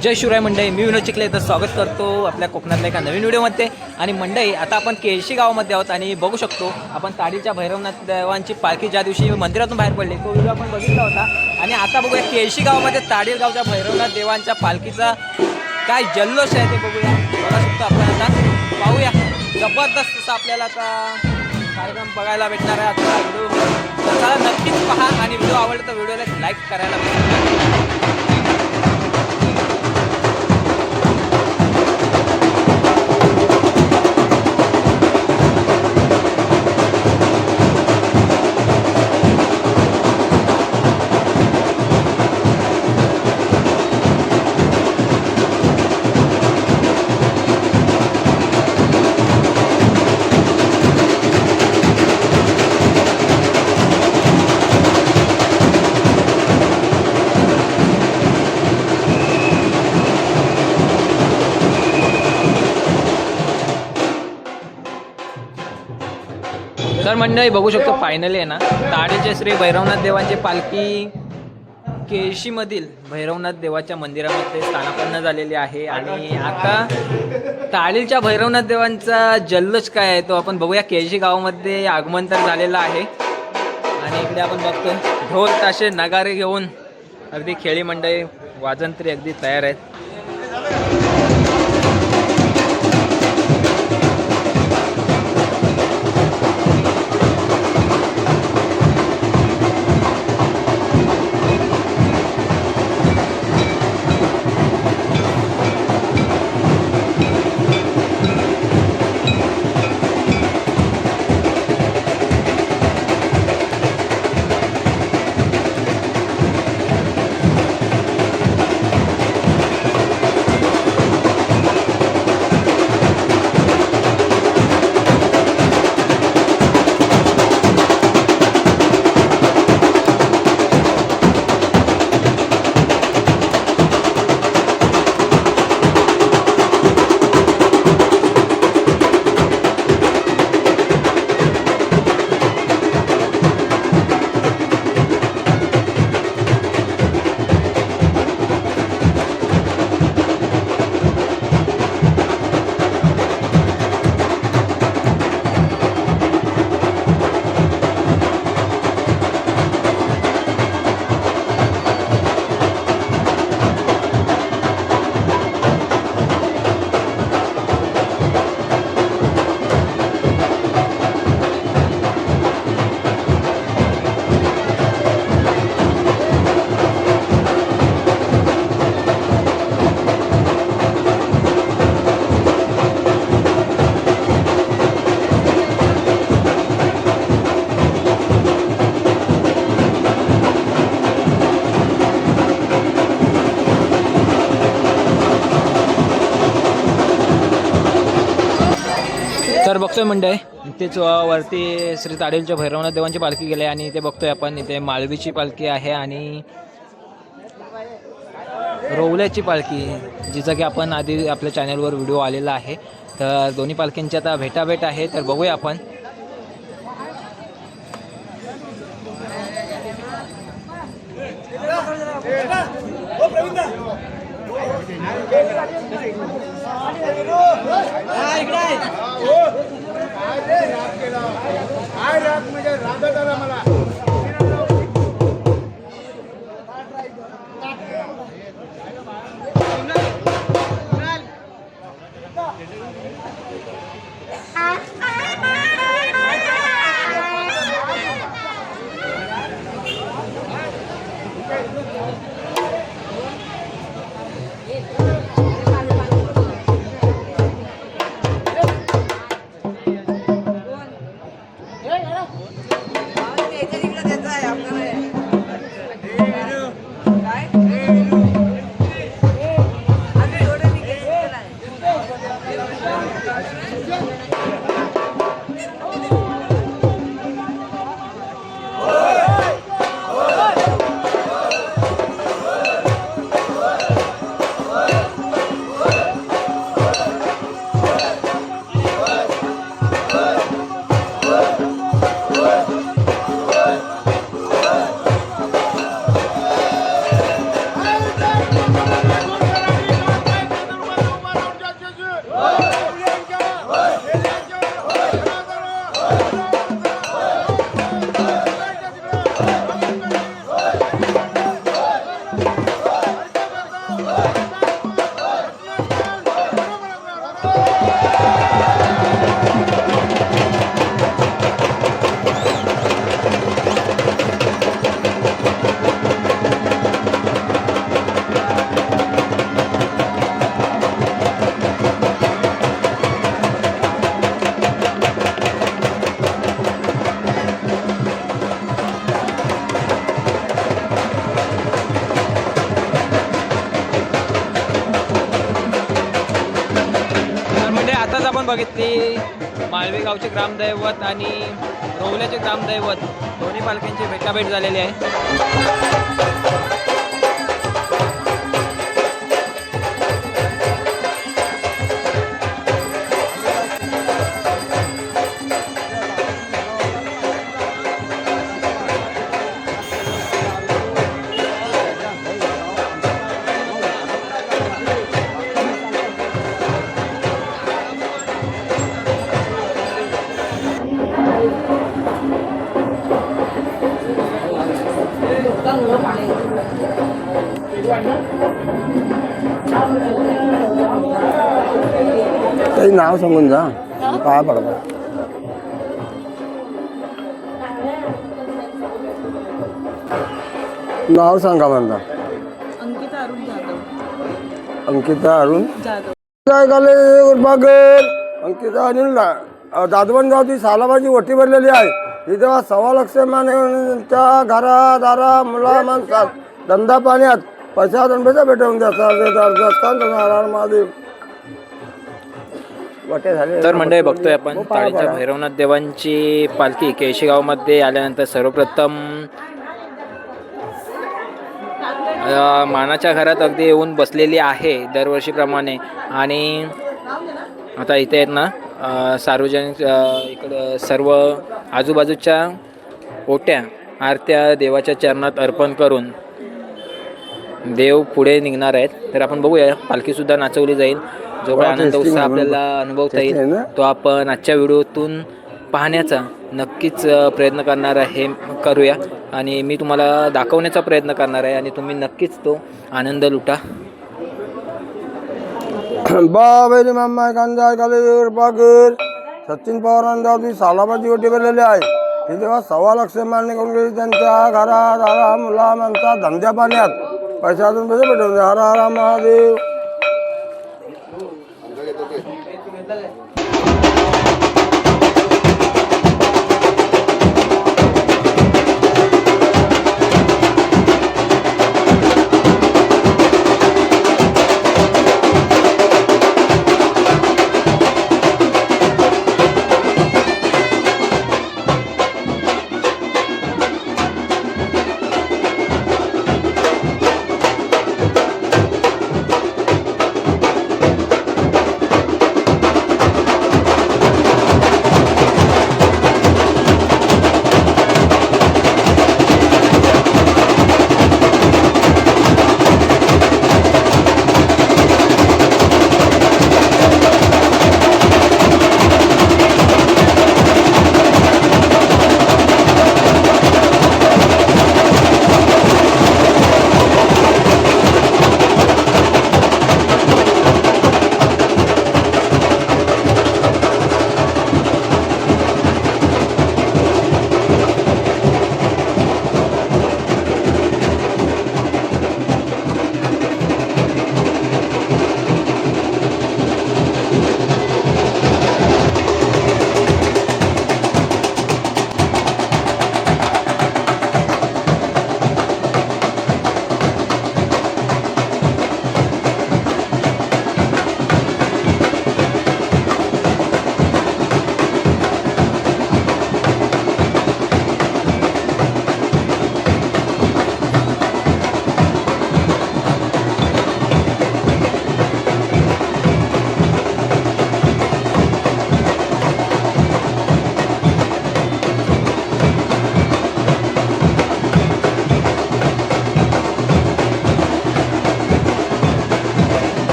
जय शिवराय मंडळी, मी विनोद चिखले तर स्वागत करतो आपल्या कोकणातल्या एका नवीन व्हिडिओमध्ये. आणि मंडळी आता आपण केळशी गावामध्ये आहोत आणि बघू शकतो आपण ताडीच्या भैरवनाथ देवांची पालखी ज्या दिवशी मंदिरातून बाहेर पडली तो व्हिडिओ आपण बघितला होता. आणि आता बघूया केळशी गावामध्ये ताडील गावच्या भैरवनाथ देवांच्या पालखीचा काय जल्लोष आहे ते बघूया. बघा शकतो आपण आता पाहूया. जबरदस्त असं आपल्याला आता कार्यक्रम बघायला भेटणार आहे आता व्हिडिओ. तर चला नक्कीच पहा आणि व्हिडिओ आवडला तर व्हिडिओला लाईक करायला विसरू. तर मंडळी बघू शकतो फायनली आहे ना ताडीचे श्री भैरवनाथ देवांची पालखी केळशीमधील भैरवनाथ देवाच्या मंदिरामध्ये स्थानापन्न झालेली आहे. आणि आता ताडीच्या भैरवनाथ देवांचा जल्लोष काय आहे तो आपण बघूया. केळशी गावामध्ये आगमन तर झालेलं आहे आणि इकडे आपण बघतो ढोल ताशे नगारे घेऊन अगदी खेळी मंडळी वाजंत्री अगदी तयार आहेत. तर बघतोय मंडळी इथेच वरती श्री ताडीलच्या भैरवनाथ देवांची पालखी गेली आणि इथे बघतोय आपण इथे माळवीची पालखी आहे आणि रोवल्याची पालखी जिचा की आपण आधी आपल्या चॅनलवर व्हिडिओ आलेला आहे. तर दोन्ही पालखींची आता भेटाभेट आहे तर बघूया आपण. पण बघितली, माळवे गावचे ग्रामदैवत आणि रोवल्याचे ग्रामदैवत दोन्ही पालख्यांची भेटाभेट झालेली आहे. काही नाव सांगून जा काय पडतं. नाव सांगा म्हणता. अंकिता अरुण काय झाले बागर. अंकिता अनिल दादवणगावची सालाबाची वटी भरलेली आहे. इथे 1.25 माणसांच्या घरा दारा मुला माणसात धंदा पाण्यात पैसा दंबेचा भेटवून द्यायचा महादेव. तर मंडळी बघतोय आपण ताळीच्या भैरवनाथ देवांची पालखी केळशीगावमध्ये आल्यानंतर सर्वप्रथम मानाच्या घरात अगदी येऊन बसलेली आहे दरवर्षीप्रमाणे. आणि आता इथे आहेत ना सार्वजनिक इकडं सर्व आजूबाजूच्या ओट्या आरत्या देवाच्या चरणात अर्पण करून देव पुढे निघणार आहेत. तर आपण बघूया, पालखीसुद्धा नाचवली जाईल. जो काही आनंद उत्साह आपल्याला अनुभवता येईल तो आपण आजच्या व्हिडिओतून पाहण्याचा नक्कीच प्रयत्न करणार आहे, करूया. आणि मी तुम्हाला दाखवण्याचा प्रयत्न करणार आहे आणि तुम्ही नक्कीच तो आनंद लुटा. बाबेली मामा कांदा कालेवर बागर सचिन पवारांची सालाबाची वटी भरलेली आहे. हे तेव्हा 1.25 मान्य करून गेली. त्यांच्या घरा दारा मुला माणसा धंद्या पाण्यात पैशातून पैसे भेटवून द्या. हर हर महादेव.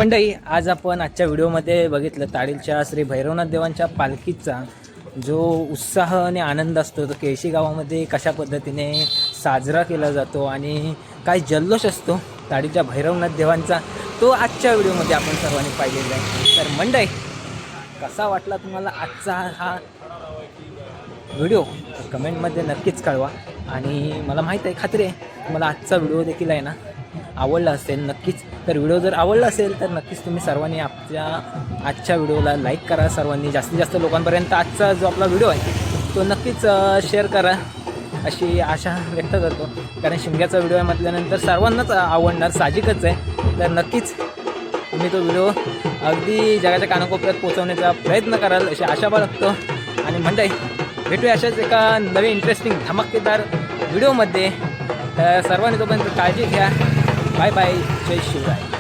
मंडळी, आज आपण आजच्या व्हिडिओमध्ये बघितलं ताडीलच्या श्री भैरवनाथ देवांच्या पालखीचा जो उत्साह आणि आनंद असतो तो केळशी गावामध्ये कशा पद्धतीने साजरा केला जातो आणि काय जल्लोष असतो ताडीच्या भैरवनाथ देवांचा, तो आजच्या व्हिडिओमध्ये आपण सर्वांनी पाहिलेला आहे. तर मंडळी, कसा वाटला तुम्हाला आजचा हा व्हिडिओ कमेंटमध्ये नक्कीच कळवा. आणि मला माहीत आहे, खात्री आहे तुम्हाला आजचा व्हिडिओ देखील आहे ना आवडला असेल नक्कीच. तर व्हिडिओ जर आवडला असेल तर नक्कीच तुम्ही सर्वांनी आजच्या व्हिडिओला लाईक करा. सर्वांनी जास्तीत जास्त लोकांपर्यंत आजचा जो आपला व्हिडिओ आहे तो नक्कीच शेअर करा अशी आशा व्यक्त करतो. कारण शिमग्याचा व्हिडिओ आहे म्हटल्यानंतर सर्वांनाच आवडणार साहजिकच आहे. तर नक्कीच तुम्ही तो व्हिडिओ अगदी जगाच्या कानाकोपऱ्यात पोहोचवण्याचा प्रयत्न कराल अशी आशा बाळगतो. आणि मंडळी, भेटूया अशाच एका नवीन इंटरेस्टिंग धमाकेदार व्हिडिओमध्ये. तर सर्वांनी तोपर्यंत काळजी घ्या. Bye bye. जय शिवराय.